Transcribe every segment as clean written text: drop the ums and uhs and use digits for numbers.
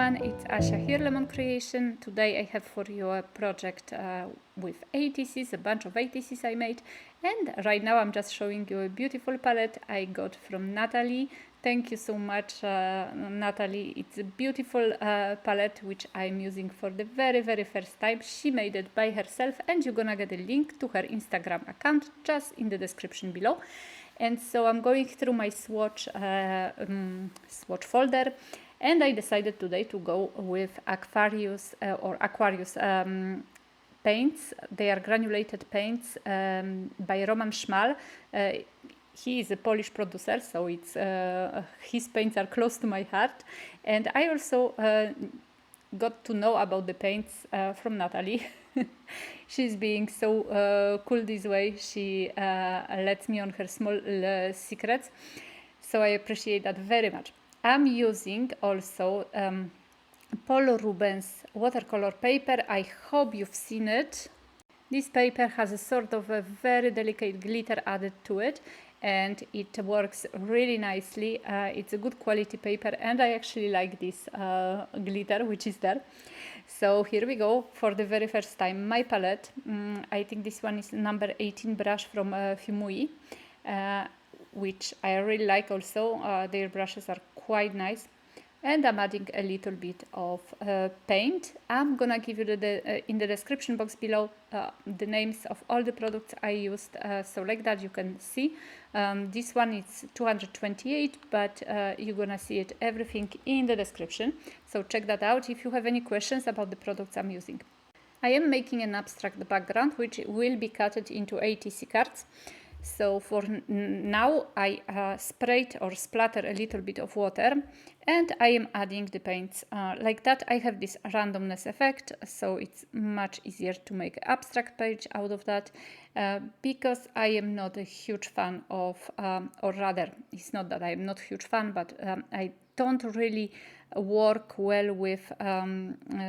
everyone, it's Asia here, Lemon Creation. Today I have for you a project with ATCs, a bunch of ATCs I made, and right now I'm just showing you a beautiful palette I got from Natalie. Thank you so much, Natalie. It's a beautiful palette which I'm using for the very first time. She made it by herself, and you're gonna get a link to her Instagram account just in the description below. And so I'm going through my swatch folder, and I decided today to go with Aquarius paints. They are granulated paints by Roman Szmal. He is a Polish producer, so it's his paints are close to my heart. And I also got to know about the paints from Natalie. She's being so cool this way. She lets me on her small secrets, so I appreciate that very much. I'm using also Paul Rubens watercolor paper. I hope you've seen it. This paper has a sort of a very delicate glitter added to it, and it works really nicely. It's a good quality paper, and I actually like this glitter which is there. So here we go for the very first time. My palette, I think this one is number 18 brush from Fumui, which I really like also. Their brushes are quite nice. And I'm adding a little bit of paint. I'm gonna give you in the description box below the names of all the products I used, so like that you can see. This one is 228, but you're gonna see it everything in the description, so check that out if you have any questions about the products I'm using. I am making an abstract background which will be cut into ATC cards. So for now I sprayed or splatter a little bit of water, and I am adding the paints like that. I have this randomness effect, so it's much easier to make an abstract page out of that, because I am not a huge fan of, or rather, it's not that I am not a huge fan, but I don't really work well with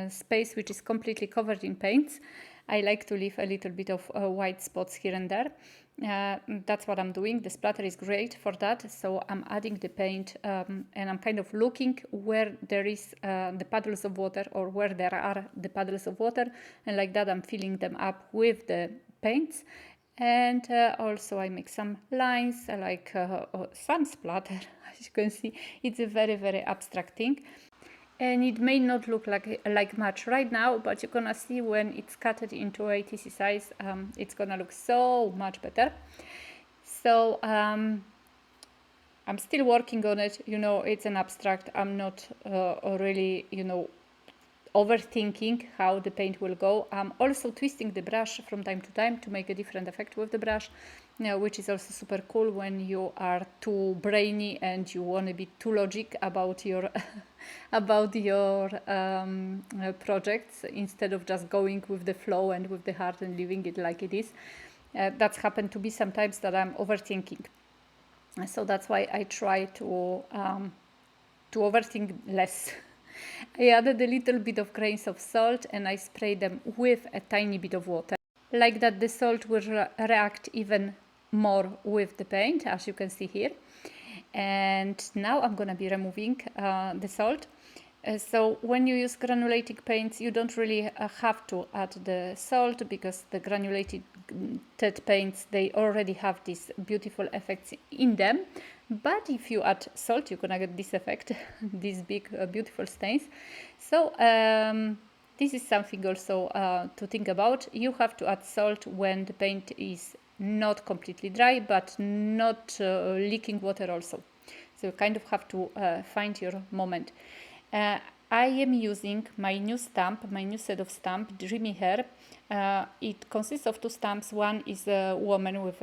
space which is completely covered in paints. I like to leave a little bit of white spots here and there. That's what I'm doing. The splatter is great for that, so I'm adding the paint, and I'm kind of looking where there is the puddles of water, or where there are the puddles of water, and like that I'm filling them up with the paints. And also I make some lines, like some splatter. As you can see, it's a very abstract thing. And it may not look like much right now, but you're gonna see when it's cut into ATC size, it's gonna look so much better. So I'm still working on it. You know, it's an abstract. I'm not really, you know, overthinking how the paint will go. I'm also twisting the brush from time to time to make a different effect with the brush, which is also super cool when you are too brainy and you want to be too logic about your projects, instead of just going with the flow and with the heart and leaving it like it is. That's happened to be sometimes that I'm overthinking. So that's why I try to overthink less. I added a little bit of grains of salt, and I sprayed them with a tiny bit of water. Like that the salt will react even more with the paint, as you can see here. And now I'm gonna be removing the salt. So when you use granulated paints, you don't really have to add the salt, because the granulated paints, they already have these beautiful effects in them. But if you add salt, you're gonna get this effect, these big beautiful stains. So this is something also to think about. You have to add salt when the paint is not completely dry, but not leaking water also. So you kind of have to find your moment. I am using my new set of stamp, Dreamy Hair. It consists of two stamps. One is a woman with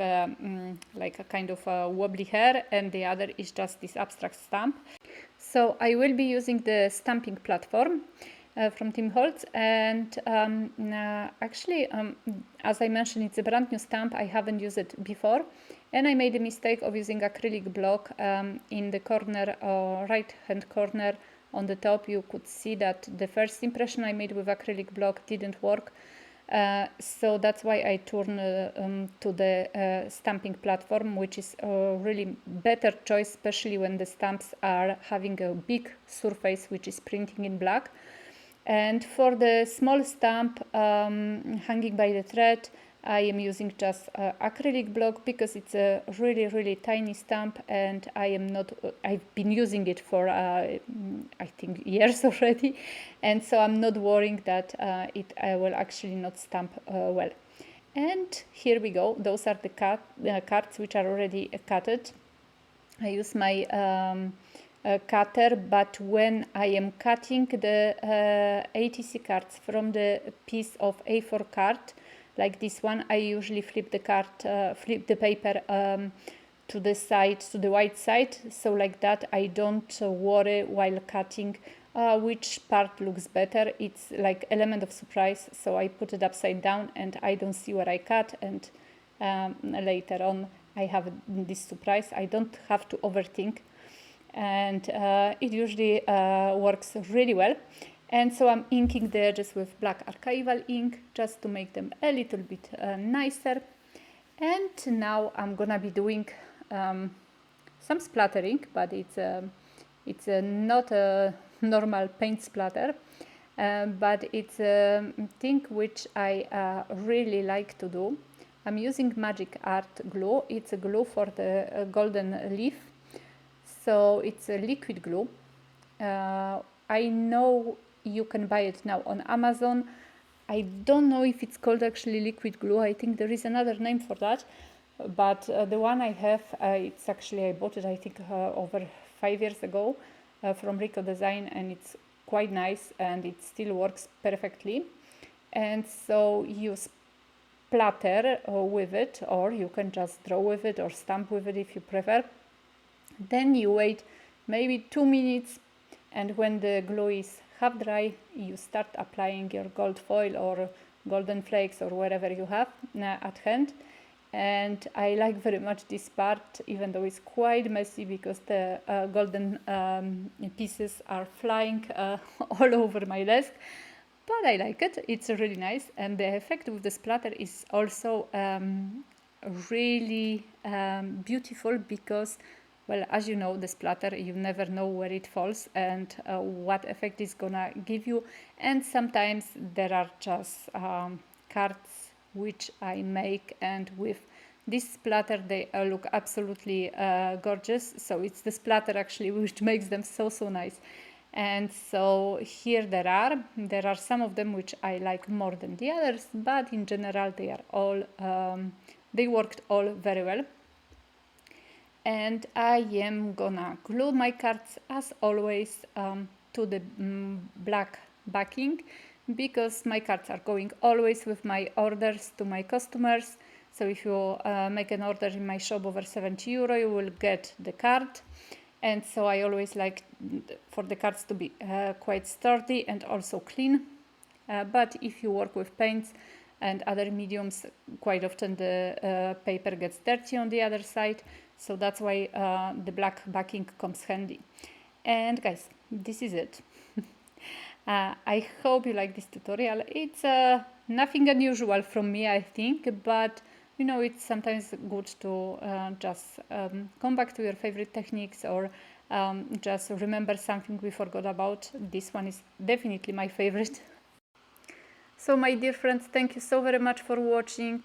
like a kind of wobbly hair, and the other is just this abstract stamp. So I will be using the stamping platform from Team Holtz, and actually, as I mentioned, it's a brand new stamp. I haven't used it before, and I made a mistake of using acrylic block in the corner, right hand corner. On the top, you could see that the first impression I made with acrylic block didn't work. So that's why I turn to the stamping platform, which is a really better choice, especially when the stamps are having a big surface which is printing in black. And for the small stamp hanging by the thread, I am using just acrylic block because it's a really tiny stamp, and I've been using it for I think years already, and so I'm not worrying that it will actually not stamp well. And here we go. Those are the cards which are already cutted. I use my cutter, but when I am cutting the ATC cards from the piece of A4 card, like this one, I usually flip the paper to the side, to the white side, so like that I don't worry while cutting which part looks better. It's like element of surprise, so I put it upside down and I don't see where I cut, and later on I have this surprise. I don't have to overthink, and it usually works really well. And so I'm inking the edges with black Archival ink just to make them a little bit nicer. And now I'm gonna be doing some splattering, but it's not a normal paint splatter, but it's a thing which I really like to do. I'm using Magic Art glue. It's a glue for the golden leaf, so it's a liquid glue. I know you can buy it now on Amazon. I don't know if it's called actually liquid glue. I think there is another name for that, but the one I have, it's actually, I bought it I think over 5 years ago from RicoDesign, and it's quite nice and it still works perfectly. And so you splatter with it, or you can just draw with it or stamp with it if you prefer. Then you wait maybe 2 minutes, and when the glue is half dry, you start applying your gold foil or golden flakes or whatever you have at hand. And I like very much this part, even though it's quite messy because the golden pieces are flying all over my desk. But I like it. It's really nice, and the effect with the splatter is also really beautiful because, well, as you know, the splatter, you never know where it falls and what effect it's gonna give you. And sometimes there are just cards which I make, and with this splatter they look absolutely gorgeous. So it's the splatter actually which makes them so nice. And so here there are some of them which I like more than the others, but in general they are all they worked all very well. And I am gonna glue my cards as always to the black backing, because my cards are going always with my orders to my customers. So if you make an order in my shop over €70, you will get the card. And so I always like for the cards to be quite sturdy and also clean. But if you work with paints and other mediums, quite often the paper gets dirty on the other side. So that's why the black backing comes handy. And guys, this is it. I hope you like this tutorial. It's nothing unusual from me, I think, but you know, it's sometimes good to just come back to your favorite techniques, or just remember something we forgot about. This one is definitely my favorite. So my dear friends, thank you so very much for watching,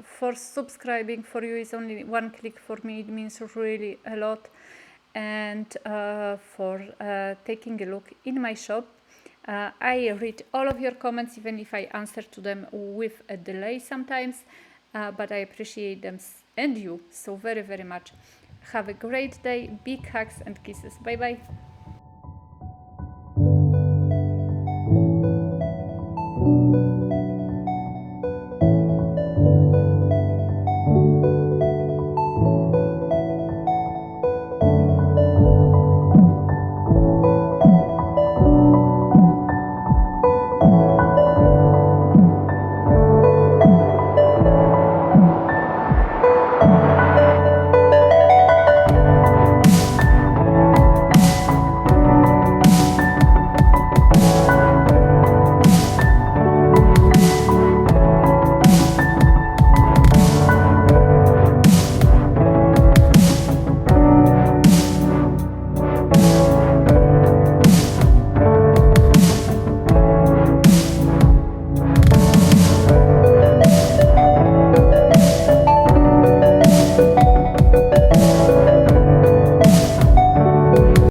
for subscribing. For you is only one click, for me it means really a lot, and for taking a look in my shop. I read all of your comments, even if I answer to them with a delay sometimes, but I appreciate them and you so very much. Have a great day, big hugs and kisses, bye bye.